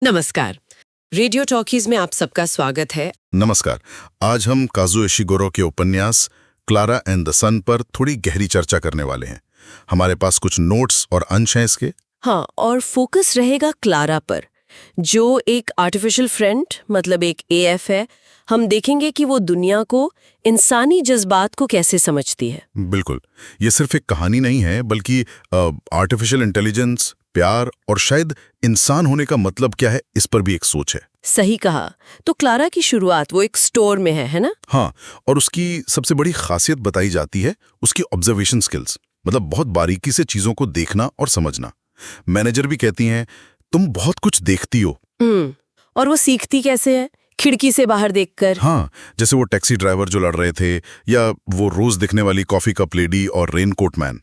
नमस्कार। Radio talkies में आप सबका स्वागत है। नमस्कार। आज हम काजुओ इशिगुरो के उपन्यास क्लारा एंड द सन पर थोड़ी गहरी चर्चा करने वाले हैं। हमारे पास कुछ नोट्स और अंश हैं इसके। हाँ, और फोकस रहेगा क्लारा पर, जो एक आर्टिफिशियल फ्रेंड मतलब एक एएफ है। हम देखेंगे कि वो दुनिया को, इंसानी जज्बात को कैसे समझती है। बिल्कुल, ये सिर्फ एक कहानी नहीं है, बल्कि आर्टिफिशियल इंटेलिजेंस, प्यार और शायद इंसान होने का मतलब क्या है, इस पर भी एक सोच है। सही कहा। तो क्लारा की शुरुआत वो एक स्टोर में है ना? हाँ, और उसकी सबसे बड़ी खासियत बताई जाती है उसकी ऑब्जर्वेशन स्किल्स, मतलब बहुत बारीकी से चीजों को देखना और समझना। मैनेजर भी कहती हैं, तुम बहुत कुछ देखती हो। और वो सीखती कैसे है? खिड़की से बाहर देखकर। हाँ, जैसे वो टैक्सी ड्राइवर जो लड़ रहे थे, या वो रोज दिखने वाली कॉफी कप लेडी और रेनकोट मैन।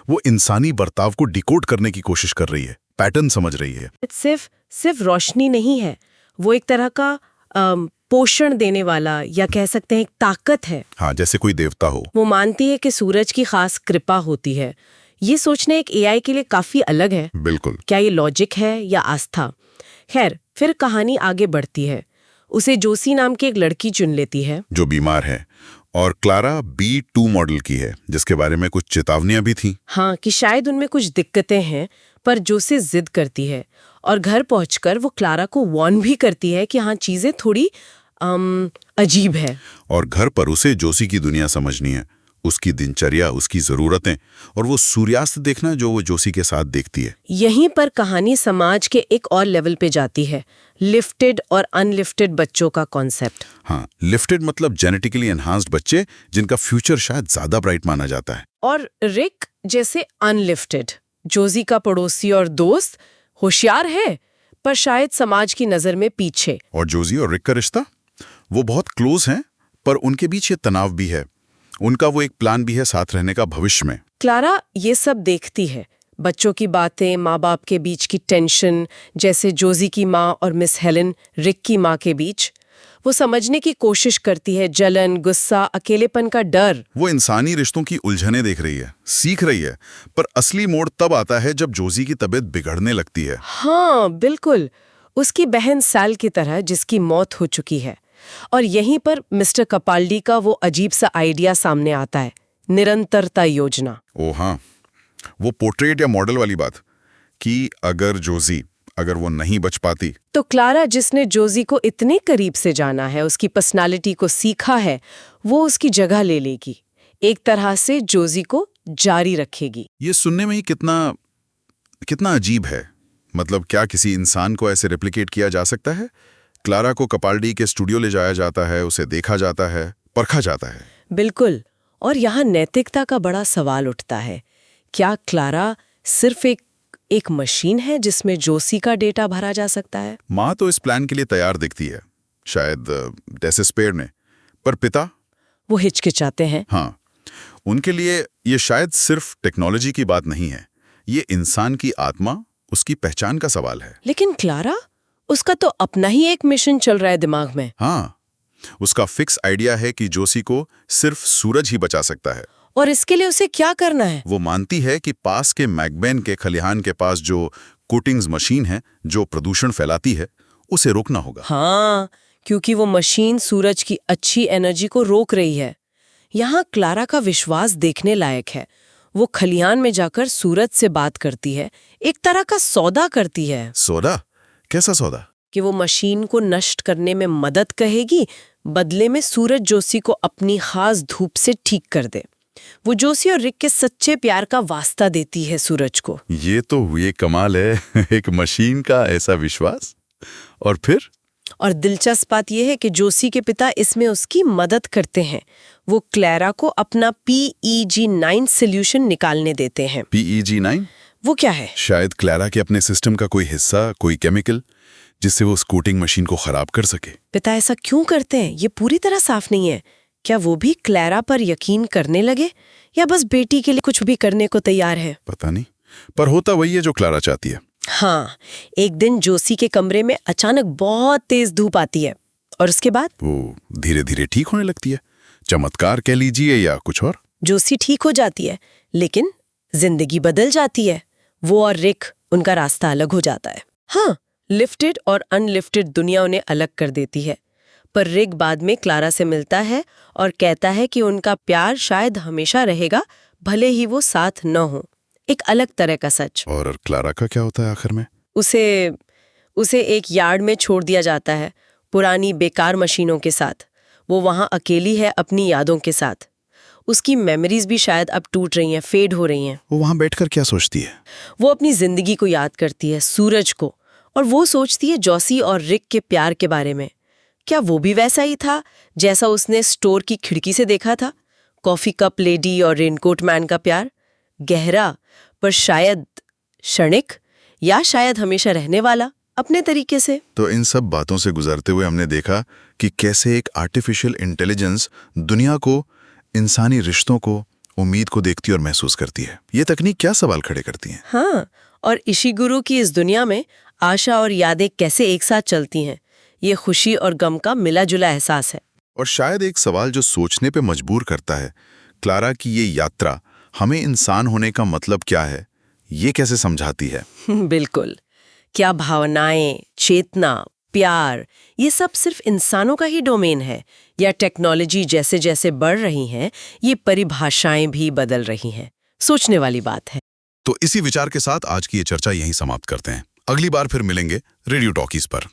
वो इंसानी बर्ताव को डिकोड करने की कोशिश कर रही है, पैटर्न समझ रही है। सिर्फ रोशनी नहीं है, वो एक तरह का पोषण देने वाला, या कह सकते हैं एक ताकत है। हाँ, जैसे कोई देवता हो। वो मानती है कि सूरज की खास कृपा होती है। ये सोचना एक एआई के लिए काफी अलग है। बिल्कुल। क्या ये लॉजिक है या आस्था? खैर, फिर कहानी आगे बढ़ती है। उसे जोसी नाम की एक लड़की चुन लेती है, जो बीमार है, और क्लारा B2 मॉडल की है, जिसके बारे में कुछ चेतावनियां भी थी। हाँ, कि शायद उनमें कुछ दिक्कतें हैं, पर जोसी जिद करती है और घर पहुंचकर वो क्लारा को वार्न भी करती है कि हाँ, चीजें थोड़ी अजीब है। और घर पर उसे जोशी की दुनिया समझनी है, उसकी दिनचर्या, उसकी जरूरतें, और वो सूर्यास्त देखना जो वो जोशी के साथ देखती है। यहीं पर कहानी समाज के एक और लेवल पे जाती है, लिफ्टेड और अनलिफ्टेड बच्चों का कॉन्सेप्ट। हाँ, लिफ्टेड मतलब जेनेटिकली एनहांस्ड बच्चे, जिनका फ्यूचर शायद ज्यादा ब्राइट माना जाता है। और रिक जैसे अनलिफ्टेड, जोजी का पड़ोसी और दोस्त, होशियार है पर शायद समाज की नजर में पीछे। और जोजी और रिक का रिश्ता, वो बहुत क्लोज हैं, पर उनके बीच ये तनाव भी है। उनका वो एक प्लान भी है साथ रहने का भविष्य में। क्लारा ये सब देखती है, बच्चों की बातें, माँ बाप के बीच की टेंशन, जैसे जोजी की माँ और मिस हेलेन रिक की माँ के बीच। वो समझने की कोशिश करती है, जलन, गुस्सा, अकेलेपन का डर। वो इंसानी रिश्तों की उलझनें देख रही है, सीख रही है, पर असली मोड़ तब आता है जब जोजी की तबीयत बिगड़ने लगती है। हाँ बिल्कुल, उसकी बहन सैल की तरह, जिसकी मौत हो चुकी है। और यहीं पर मिस्टर कपाल्डी का वो अजीब सा आइडिया सामने आता है, निरंतरता योजना। ओ हाँ, वो पोर्ट्रेट या मॉडल वाली बात, कि अगर वो नहीं बच पाती, तो क्लारा, जिसने जोजी को इतने करीब से जाना है, उसकी पर्सनालिटी को सीखा है, वो उसकी जगह ले लेगी, एक तरह से जोजी को जारी रखेगी। ये सुनने में ही कितना अजीब है। मतलब क्या किसी इंसान को ऐसे रेप्लिकेट किया जा सकता है? क्लारा को कपाल्डी के स्टूडियो ले जाया जाता है, उसे देखा जाता है, परखा जाता है। बिल्कुल। और यहाँ नैतिकता का बड़ा सवाल उठता है। क्या क्लारा सिर्फ एक मशीन है जिसमें जोशी का डेटा भरा जा सकता है? माँ तो इस प्लान के लिए तैयार दिखती है, शायद डेसेस्पेयर ने, पर पिता? वो हिचकिचाते हैं। हाँ, उनके लिए ये शायद सिर्फ टेक्नोलॉजी की बात नहीं है, ये इंसान की आत्मा, उसकी पहचान का सवाल है। लेकिन क्लारा, उसका तो अपना ही एक मिशन चल रहा है दिमाग में। हाँ, उसका फिक्स आइडिया है कि जोशी को सिर्फ सूरज ही बचा सकता है। और इसके लिए उसे क्या करना है? वो मानती है कि पास के मैकबेन के खलिहान के पास जो कोटिंग्स मशीन है, जो प्रदूषण फैलाती है, उसे रोकना होगा। हाँ, क्योंकि वो मशीन सूरज की अच्छी एनर्जी को रोक रही है। यहाँ क्लारा का विश्वास देखने लायक है। वो खलिहान में जाकर सूरज से बात करती है, एक तरह का सौदा करती है। सौदा? कैसा सौदा? कि वो मशीन को नष्ट करने में मदद कहेगी, बदले में सूरज जोशी को अपनी खास धूप से ठीक कर दे। वो जोशी और रिक के सच्चे प्यार का वास्ता देती है सूरज को। ये कमाल है एक मशीन का ऐसा विश्वास। और फिर? और दिलचस्प बात यह है कि जोशी के पिता इसमें उसकी मदद करते हैं। वो क्लारा को अपना PEG-9 सॉल्यूशन निकालने देते हैं। PEG-9? वो क्या है? शायद क्लारा के अपने सिस्टम का कोई हिस्सा, कोई केमिकल, जिससे वो स्कूटिंग मशीन को खराब कर सके। पिता ऐसा क्यों करते हैं, ये पूरी तरह साफ नहीं है। क्या वो भी क्लारा पर यकीन करने लगे, या बस बेटी के लिए कुछ भी करने को तैयार है? पता नहीं, पर होता वही है जो क्लारा चाहती है। हाँ, एक दिन जोशी के कमरे में अचानक बहुत तेज धूप आती है, और उसके बाद वो धीरे धीरे ठीक होने लगती है। चमत्कार कह लीजिए या कुछ और। जोशी ठीक हो जाती है, लेकिन जिंदगी बदल जाती है। वो और रिक, उनका रास्ता अलग हो जाता है। हाँ, लिफ्टेड और अनलिफ्टेड दुनिया उन्हें अलग कर देती है। पर रिक बाद में क्लारा से मिलता है और कहता है कि उनका प्यार शायद हमेशा रहेगा, भले ही वो साथ न हो। एक अलग तरह का सच। और क्लारा का क्या होता है आखिर में? उसे एक यार्ड में छोड़ दिया जाता है, पुरानी बेकार मशीनों के साथ। वो वहां अकेली है अपनी यादों के साथ। उसकी मेमोरीज भी शायद अब टूट रही हैं, फेड हो रही हैं। वो वहां बैठकर क्या सोचती है? वो अपनी जिंदगी को याद करती है, सूरज को, और वो सोचती है जॉसी और रिक के प्यार के बारे में। क्या वो भी वैसा ही था जैसा उसने स्टोर की खिड़की से देखा था? कॉफी कप लेडी और रेनकोट मैन का प्यार, गहरा पर शायद क्षणिक, या शायद हमेशा रहने वाला अपने तरीके से। तो इन सब बातों से गुजरते हुए हमने देखा कि कैसे एक आर्टिफिशियल इंटेलिजेंस दुनिया को, इंसानी रिश्तों को, उम्मीद को देखती और महसूस करती है। ये तकनीक क्या सवाल खड़े करती है? हाँ, और इशिगुरु की इस दुनिया में आशा और यादें कैसे एक साथ चलती हैं, ये खुशी और गम का मिला जुला एहसास है। और शायद एक सवाल जो सोचने पे मजबूर करता है, क्लारा की ये यात्रा हमें इंसान होने का मतलब क्या है, ये कैसे समझाती है? बिल्कुल। क्या भावनाएं, चेतना, प्यार, ये सब सिर्फ इंसानों का ही डोमेन है, या टेक्नोलॉजी जैसे जैसे बढ़ रही हैं, ये परिभाषाएं भी बदल रही हैं? सोचने वाली बात है। तो इसी विचार के साथ आज की ये चर्चा यहीं समाप्त करते हैं। अगली बार फिर मिलेंगे रेडियो टॉकीज पर।